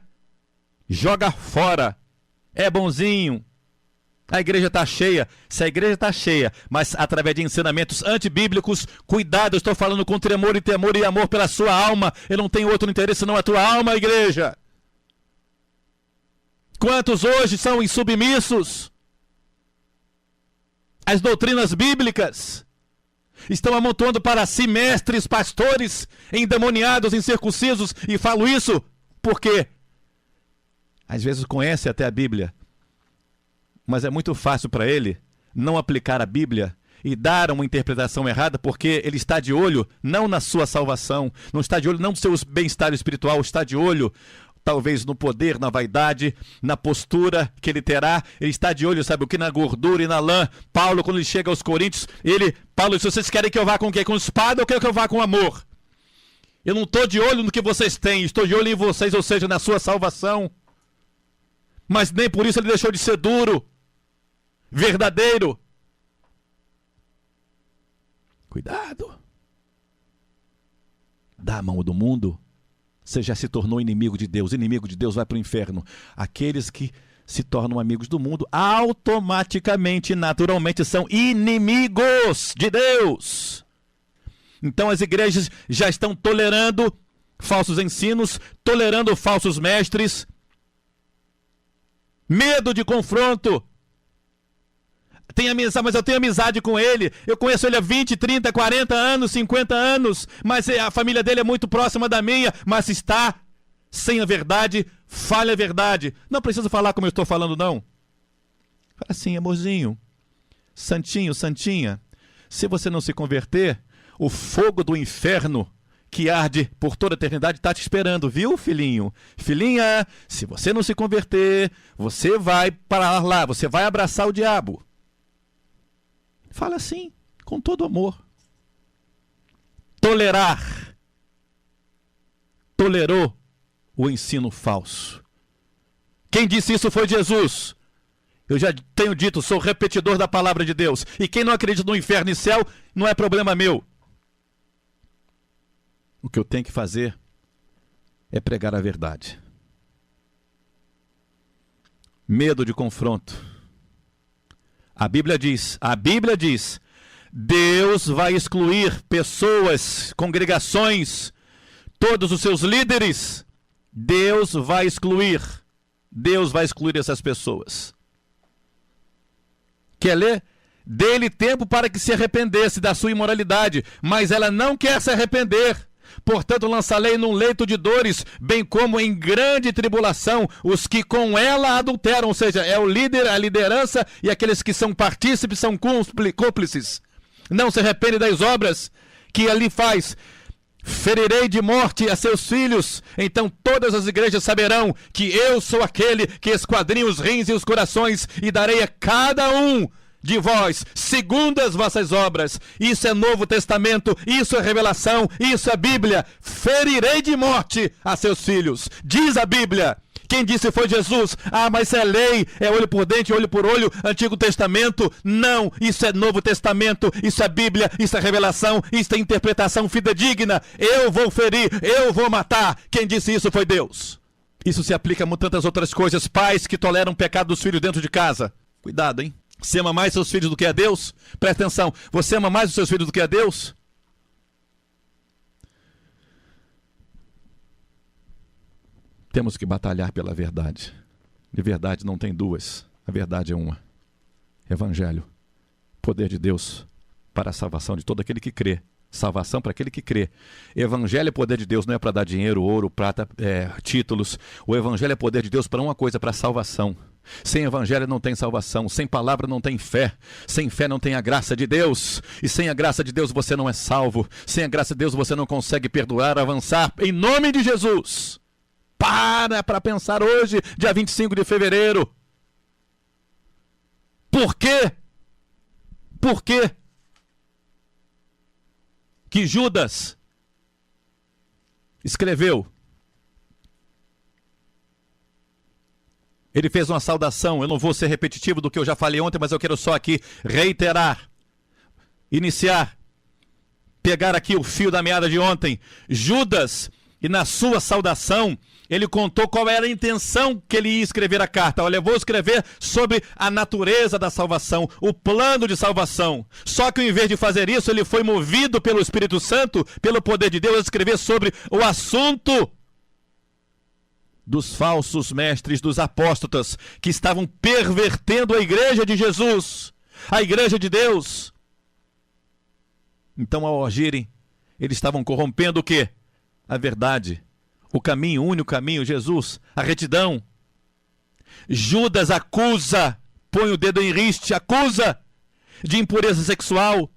joga fora. É bonzinho. A igreja está cheia. Se a igreja está cheia, mas através de ensinamentos antibíblicos, cuidado, eu estou falando com tremor e temor e amor pela sua alma. Eu não tenho outro interesse senão a tua alma, igreja. Quantos hoje são insubmissos às doutrinas bíblicas? Estão amontoando para si mestres, pastores, endemoniados, incircuncisos, e falo isso porque às vezes conhece até a Bíblia, mas é muito fácil para ele não aplicar a Bíblia e dar uma interpretação errada, porque ele está de olho não na sua salvação, não está de olho não no seu bem-estar espiritual, está de olho talvez no poder, na vaidade, na postura que ele terá. Ele está de olho, sabe o que? Na gordura e na lã. Paulo, quando ele chega aos Coríntios, Paulo diz: vocês querem que eu vá com o quê? Com espada ou querem que eu vá com amor? Eu não estou de olho no que vocês têm, estou de olho em vocês, ou seja, na sua salvação. Mas nem por isso ele deixou de ser duro, verdadeiro. Cuidado. Dá a mão do mundo, você já se tornou inimigo de Deus. Inimigo de Deus vai para o inferno. Aqueles que se tornam amigos do mundo, automaticamente, naturalmente, são inimigos de Deus. Então as igrejas já estão tolerando falsos ensinos, tolerando falsos mestres. Medo de confronto. Tem amizade, mas eu tenho amizade com ele. Eu conheço ele há 20, 30, 40 anos, 50 anos. Mas a família dele é muito próxima da minha. Mas está sem a verdade, falha a verdade. Não precisa falar como eu estou falando, não. Fala assim: amorzinho, santinho, santinha, se você não se converter, o fogo do inferno que arde por toda a eternidade está te esperando, viu, filhinho? Filhinha, se você não se converter, você vai para lá, você vai abraçar o diabo. Fala assim, com todo amor. Tolerar. Tolerou o ensino falso. Quem disse isso foi Jesus. Eu já tenho dito, sou repetidor da palavra de Deus. E quem não acredita no inferno e céu, não é problema meu. O que eu tenho que fazer é pregar a verdade. Medo de confronto. A Bíblia diz, Deus vai excluir pessoas, congregações, todos os seus líderes. Deus vai excluir essas pessoas. Quer ler? Dê-lhe tempo para que se arrependesse da sua imoralidade, mas ela não quer se arrepender. Portanto, lançarei num leito de dores, bem como em grande tribulação, os que com ela adulteram. Ou seja, é o líder, a liderança e aqueles que são partícipes, são cúmplices. Não se arrepende das obras que ali faz. Ferirei de morte a seus filhos. Então todas as igrejas saberão que eu sou aquele que esquadrinha os rins e os corações, e darei a cada um de vós, segundo as vossas obras. Isso é Novo Testamento, isso é revelação, isso é Bíblia. Ferirei de morte a seus filhos, diz a Bíblia. Quem disse foi Jesus. Ah, mas isso é lei, é olho por dente, olho por olho, Antigo Testamento. Não, isso é Novo Testamento, isso é Bíblia, isso é revelação, isso é interpretação fidedigna. Eu vou ferir, eu vou matar. Quem disse isso foi Deus. Isso se aplica a tantas outras coisas. Pais que toleram o pecado dos filhos dentro de casa. Cuidado, hein? Você ama mais seus filhos do que a Deus? Presta atenção, você ama mais os seus filhos do que a Deus? Temos que batalhar pela verdade. De verdade não tem duas, a verdade é uma. Evangelho, poder de Deus para a salvação de todo aquele que crê. Salvação para aquele que crê. Evangelho é poder de Deus, não é para dar dinheiro, ouro, prata, títulos. O Evangelho é poder de Deus para uma coisa, para a salvação. Sem evangelho não tem salvação, sem palavra não tem fé, sem fé não tem a graça de Deus, e sem a graça de Deus você não é salvo, sem a graça de Deus você não consegue perdoar, avançar, em nome de Jesus. Para pensar hoje, dia 25 de fevereiro. Por quê? Por quê que Judas escreveu? Ele fez uma saudação, eu não vou ser repetitivo do que eu já falei ontem, mas eu quero só aqui reiterar, iniciar, pegar aqui o fio da meada de ontem. Judas, e na sua saudação, ele contou qual era a intenção que ele ia escrever a carta. Olha, eu vou escrever sobre a natureza da salvação, o plano de salvação. Só que, em vez de fazer isso, ele foi movido pelo Espírito Santo, pelo poder de Deus, a escrever sobre o assunto dos falsos mestres, dos apóstatas, que estavam pervertendo a igreja de Jesus, a igreja de Deus. Então, ao agirem, eles estavam corrompendo o quê? A verdade, o caminho, o único caminho, Jesus, a retidão. Judas acusa, põe o dedo em riste, acusa de impureza sexual.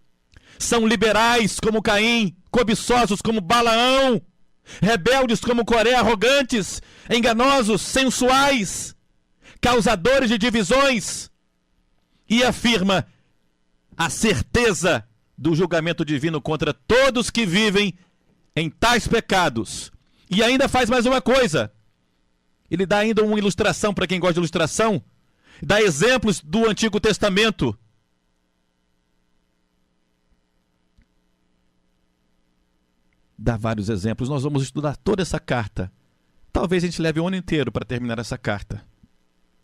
São liberais como Caim, cobiçosos como Balaão, rebeldes como Coré, arrogantes, enganosos, sensuais, causadores de divisões, e afirma a certeza do julgamento divino contra todos que vivem em tais pecados. E ainda faz mais uma coisa, ele dá ainda uma ilustração, para quem gosta de ilustração, dá exemplos do Antigo Testamento. Dá vários exemplos. Nós vamos estudar toda essa carta. Talvez a gente leve o ano inteiro para terminar essa carta.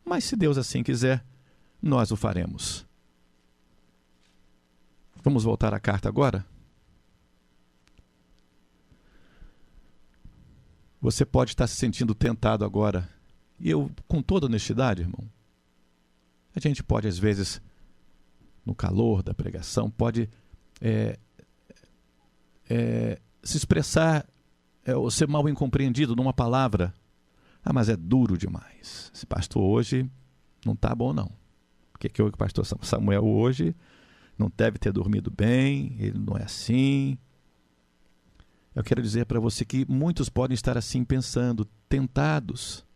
Mas se Deus assim quiser, nós o faremos. Vamos voltar à carta agora? Você pode estar se sentindo tentado agora. E eu, com toda honestidade, irmão, a gente pode, às vezes, no calor da pregação, pode se expressar ou ser mal incompreendido numa palavra. Ah, mas é duro demais. Esse pastor hoje não está bom, não. Porque que o pastor Samuel hoje não deve ter dormido bem, ele não é assim. Eu quero dizer para você que muitos podem estar assim pensando, tentados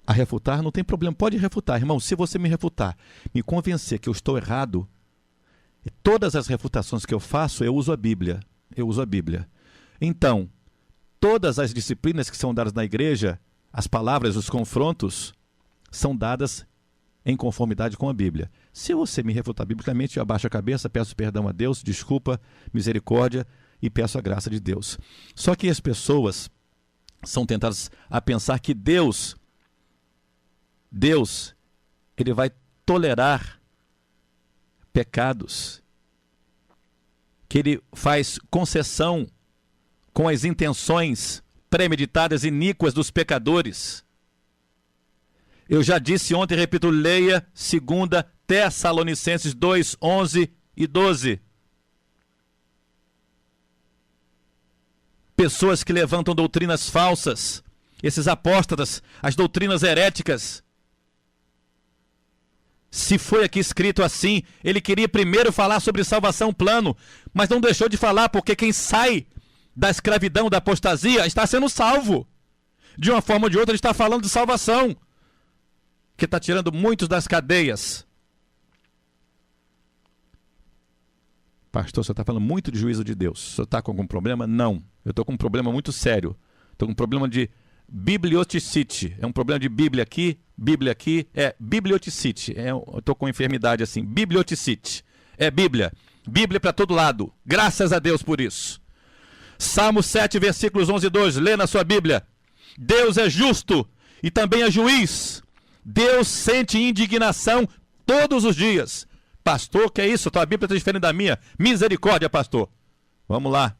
a refutar. Não tem problema, pode refutar. Irmão, se você me refutar, me convencer que eu estou errado, e todas as refutações que eu faço, eu uso a Bíblia. Eu uso a Bíblia. Então, todas as disciplinas que são dadas na igreja, as palavras, os confrontos, são dadas em conformidade com a Bíblia. Se você me refutar biblicamente, eu abaixo a cabeça, peço perdão a Deus, desculpa, misericórdia e peço a graça de Deus. Só que as pessoas são tentadas a pensar que Deus, ele vai tolerar pecados, que ele faz concessão com as intenções premeditadas e iníquas dos pecadores. Eu já disse ontem, repito, leia 2 Tessalonicenses 2, 11 e 12. Pessoas que levantam doutrinas falsas, esses apóstatas, as doutrinas heréticas. Se foi aqui escrito assim, ele queria primeiro falar sobre salvação plano, mas não deixou de falar, porque quem sai da escravidão, da apostasia, está sendo salvo. De uma forma ou de outra, ele está falando de salvação, que está tirando muitos das cadeias. Pastor, você está falando muito de juízo de Deus. Você está com algum problema? Não. Eu estou com um problema muito sério. Estou com um problema de biblioticite. É um problema de Bíblia aqui, é biblioticite. Eu estou com enfermidade assim, biblioticite. É Bíblia. Bíblia para todo lado. Graças a Deus por isso. Salmo 7, versículos 11 e 12. Lê na sua Bíblia. Deus é justo e também é juiz. Deus sente indignação todos os dias. Pastor, que é isso? Tua Bíblia está diferente da minha. Misericórdia, pastor. Vamos lá.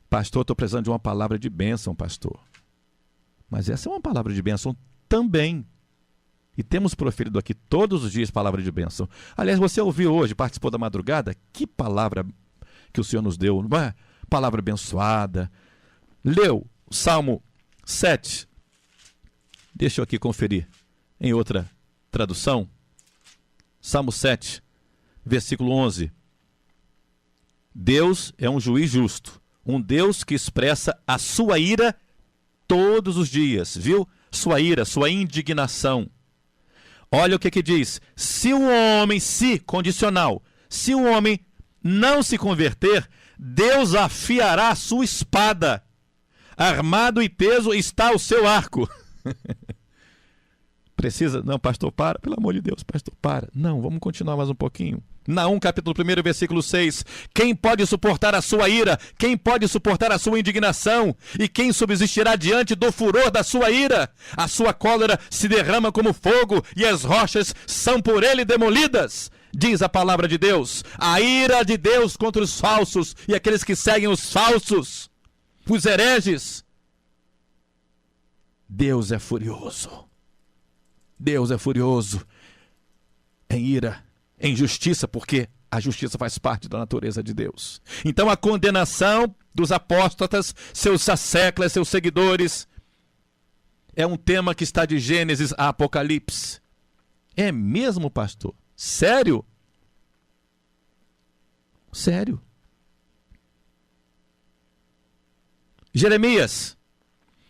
Pastor, estou precisando de uma palavra de bênção, pastor. Mas essa é uma palavra de bênção também. E temos proferido aqui todos os dias palavra de bênção. Aliás, você ouviu hoje, participou da madrugada? Que palavra que o Senhor nos deu. Uma palavra abençoada. Leu o Salmo 7. Deixa eu aqui conferir em outra tradução. Salmo 7, versículo 11. Deus é um juiz justo, um Deus que expressa a sua ira todos os dias, viu? Sua ira, sua indignação. Olha o que diz. Se o homem, condicional, se o homem não se converter, Deus afiará a sua espada. Armado e teso está o seu arco. Precisa? Não, pastor, para. Pelo amor de Deus, pastor, para. Não, vamos continuar mais um pouquinho. Naum, capítulo 1, versículo 6. Quem pode suportar a sua ira? Quem pode suportar a sua indignação? E quem subsistirá diante do furor da sua ira? A sua cólera se derrama como fogo e as rochas são por ele demolidas. Diz a palavra de Deus. A ira de Deus contra os falsos e aqueles que seguem os falsos, os hereges. Deus é furioso. Deus é furioso em ira, em justiça, porque a justiça faz parte da natureza de Deus. Então a condenação dos apóstatas, seus asseclas, seus seguidores, é um tema que está de Gênesis a Apocalipse. É mesmo, pastor? Sério? Sério? Jeremias.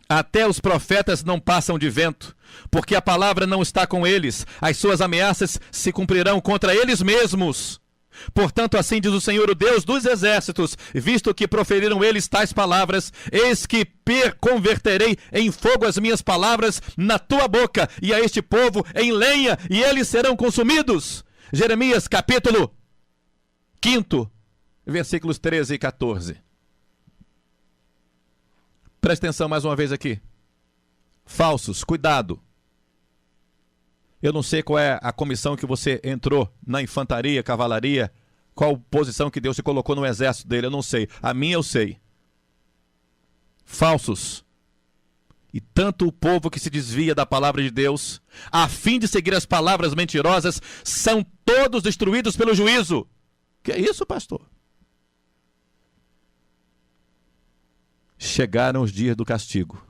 Até os profetas não passam de vento, porque a palavra não está com eles. As suas ameaças se cumprirão contra eles mesmos. Portanto, assim diz o Senhor, o Deus dos exércitos, visto que proferiram eles tais palavras, eis que converterei em fogo as minhas palavras na tua boca, e a este povo em lenha, e eles serão consumidos. Jeremias, capítulo 5, versículos 13 e 14. Presta atenção mais uma vez aqui. Falsos, cuidado. Eu não sei qual é a comissão que você entrou na infantaria, cavalaria, qual posição que Deus te colocou no exército dele, eu não sei. A minha eu sei. Falsos. E tanto o povo que se desvia da palavra de Deus, a fim de seguir as palavras mentirosas, são todos destruídos pelo juízo. Que é isso, pastor? Chegaram os dias do castigo.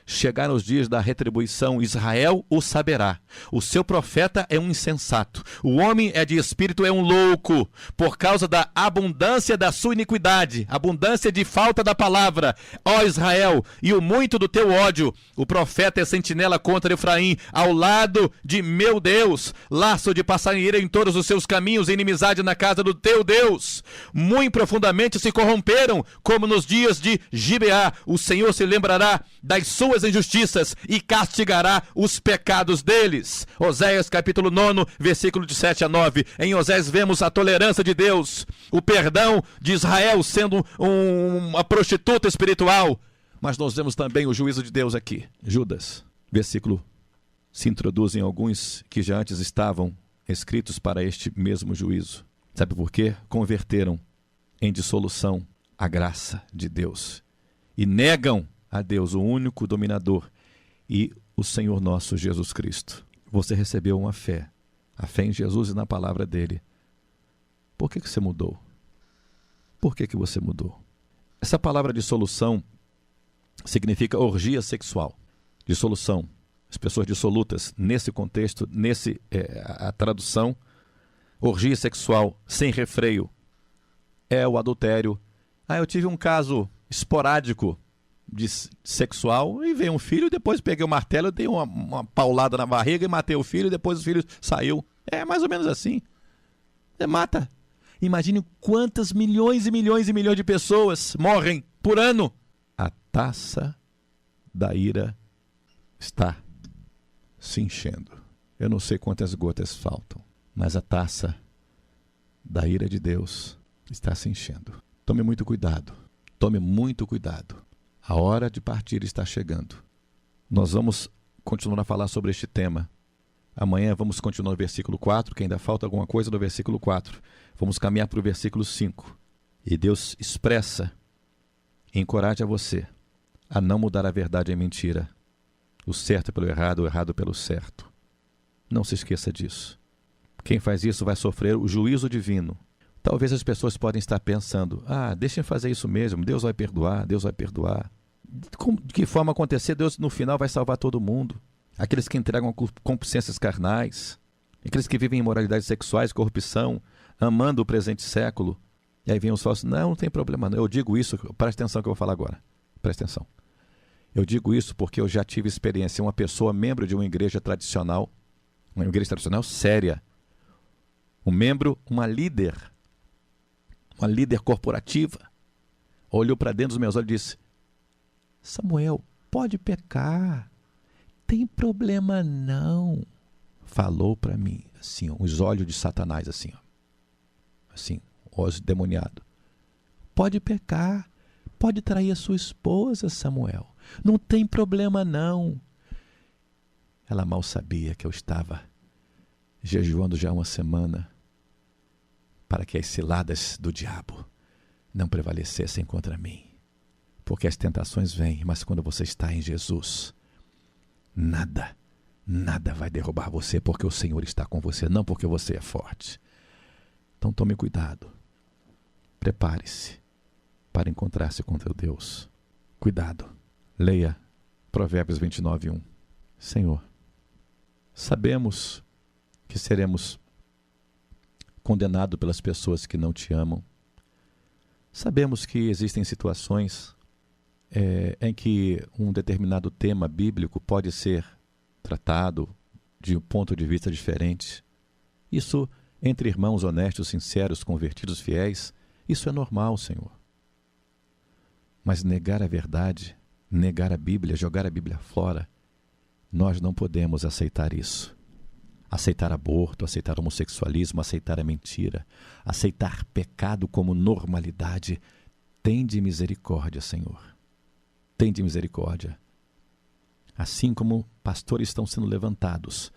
Chegaram os dias da retribuição. Israel o saberá. O seu profeta é um insensato. O homem é de espírito, é um louco. Por causa da abundância da sua iniquidade. Abundância de falta da palavra. Ó Israel, e o muito do teu ódio. O profeta é sentinela contra Efraim. Ao lado de meu Deus. Laço de passarinheira em todos os seus caminhos. Inimizade na casa do teu Deus. Muito profundamente se corromperam. Como nos dias de Gibeá. O Senhor se lembrará das suas injustiças e castigará os pecados deles. Oséias capítulo 9, versículo de 7 a 9. Em Oséias vemos a tolerância de Deus, o perdão de Israel sendo uma prostituta espiritual, mas nós vemos também o juízo de Deus aqui. Judas, versículo, se introduzem alguns que já antes estavam escritos para este mesmo juízo. Sabe por quê? Converteram em dissolução a graça de Deus e negam a Deus, o único dominador, e o Senhor nosso Jesus Cristo. Você recebeu uma fé, a fé em Jesus e na palavra dele. Por que você mudou? Por que você mudou? Essa palavra dissolução significa orgia sexual. Dissolução. As pessoas dissolutas, nesse contexto, a tradução, orgia sexual sem refreio, é o adultério. Eu tive um caso esporádico de sexual e veio um filho, depois peguei o martelo, dei uma paulada na barriga e matei o filho, depois o filho saiu. É mais ou menos assim. Mata. Imagine quantas milhões e milhões e milhões de pessoas morrem por ano. A taça da ira está se enchendo. Eu não sei quantas gotas faltam, mas a taça da ira de Deus está se enchendo. Tome muito cuidado. Tome muito cuidado. A hora de partir está chegando. Nós vamos continuar a falar sobre este tema. Amanhã vamos continuar no versículo 4, que ainda falta alguma coisa no versículo 4. Vamos caminhar para o versículo 5. E Deus expressa e encoraja você a não mudar a verdade em mentira. O certo pelo errado, o errado pelo certo. Não se esqueça disso. Quem faz isso vai sofrer o juízo divino. Talvez as pessoas podem estar pensando, deixem fazer isso mesmo, Deus vai perdoar, Deus vai perdoar. De que forma acontecer, Deus no final vai salvar todo mundo. aqueles que entregam a concupiscências carnais, aqueles que vivem em imoralidades sexuais, corrupção, amando o presente século. E aí vem os falsos, não tem problema não. Eu digo isso, presta atenção que eu vou falar agora. Presta atenção. Eu digo isso porque eu já tive experiência. Uma pessoa, membro de uma igreja tradicional séria, um membro, uma líder corporativa, olhou para dentro dos meus olhos e disse: Samuel, pode pecar, tem problema não. Falou para mim, assim, os olhos de Satanás, assim, os demoniados. Pode pecar, pode trair a sua esposa, Samuel, não tem problema não. Ela mal sabia que eu estava jejuando já uma semana para que as ciladas do diabo não prevalecessem contra mim. Porque as tentações vêm, mas quando você está em Jesus, nada vai derrubar você, porque o Senhor está com você, não porque você é forte. Então tome cuidado. Prepare-se para encontrar-se com teu Deus. Cuidado. Leia Provérbios 29:1. Senhor, sabemos que seremos condenados pelas pessoas que não te amam. Sabemos que existem situações em que um determinado tema bíblico pode ser tratado de um ponto de vista diferente. Isso, entre irmãos honestos, sinceros, convertidos, fiéis, isso é normal, Senhor. Mas negar a verdade, negar a Bíblia, jogar a Bíblia fora, nós não podemos aceitar isso. Aceitar aborto, aceitar homossexualismo, aceitar a mentira, aceitar pecado como normalidade. Tende misericórdia, Senhor. Tende misericórdia. Assim como pastores estão sendo levantados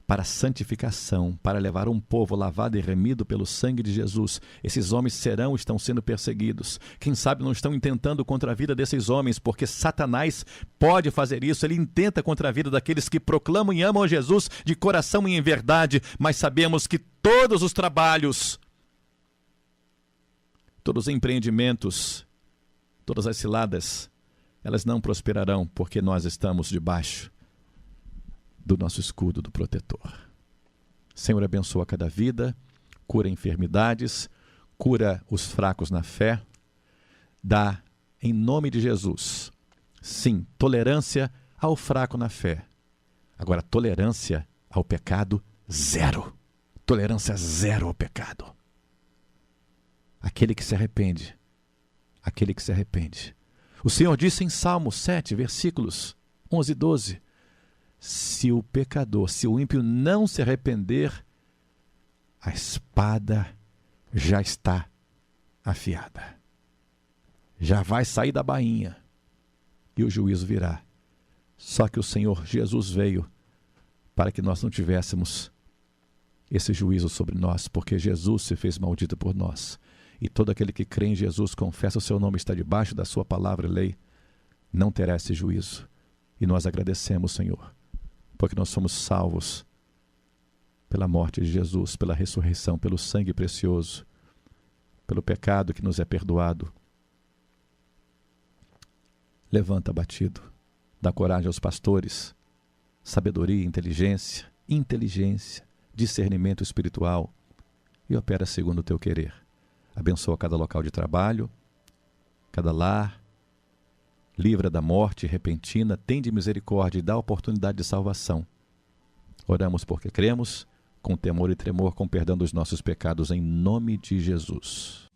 para a santificação, para levar um povo lavado e remido pelo sangue de Jesus, esses homens estão sendo perseguidos. Quem sabe não estão intentando contra a vida desses homens, porque Satanás pode fazer isso. Ele intenta contra a vida daqueles que proclamam e amam a Jesus de coração e em verdade, mas sabemos que todos os trabalhos, todos os empreendimentos, todas as ciladas, elas não prosperarão, porque nós estamos debaixo do nosso escudo do protetor. Senhor, abençoa cada vida, cura enfermidades, cura os fracos na fé, dá, em nome de Jesus, sim, tolerância ao fraco na fé. Agora, tolerância ao pecado, zero. Tolerância zero ao pecado. Aquele que se arrepende, O Senhor disse em Salmo 7, versículos 11 e 12, se o pecador, se o ímpio não se arrepender, a espada já está afiada. Já vai sair da bainha e o juízo virá. Só que o Senhor Jesus veio para que nós não tivéssemos esse juízo sobre nós, porque Jesus se fez maldito por nós. E todo aquele que crê em Jesus, confessa o seu nome, está debaixo da sua palavra e lei, não terá esse juízo. E nós agradecemos, Senhor, porque nós somos salvos pela morte de Jesus, pela ressurreição, pelo sangue precioso, pelo pecado que nos é perdoado. Levanta abatido, dá coragem aos pastores, sabedoria, inteligência, discernimento espiritual, e opera segundo o teu querer. Abençoa cada local de trabalho, cada lar, livra da morte repentina, tende misericórdia e dá oportunidade de salvação. Oramos porque cremos, com temor e tremor, com perdão dos nossos pecados, em nome de Jesus.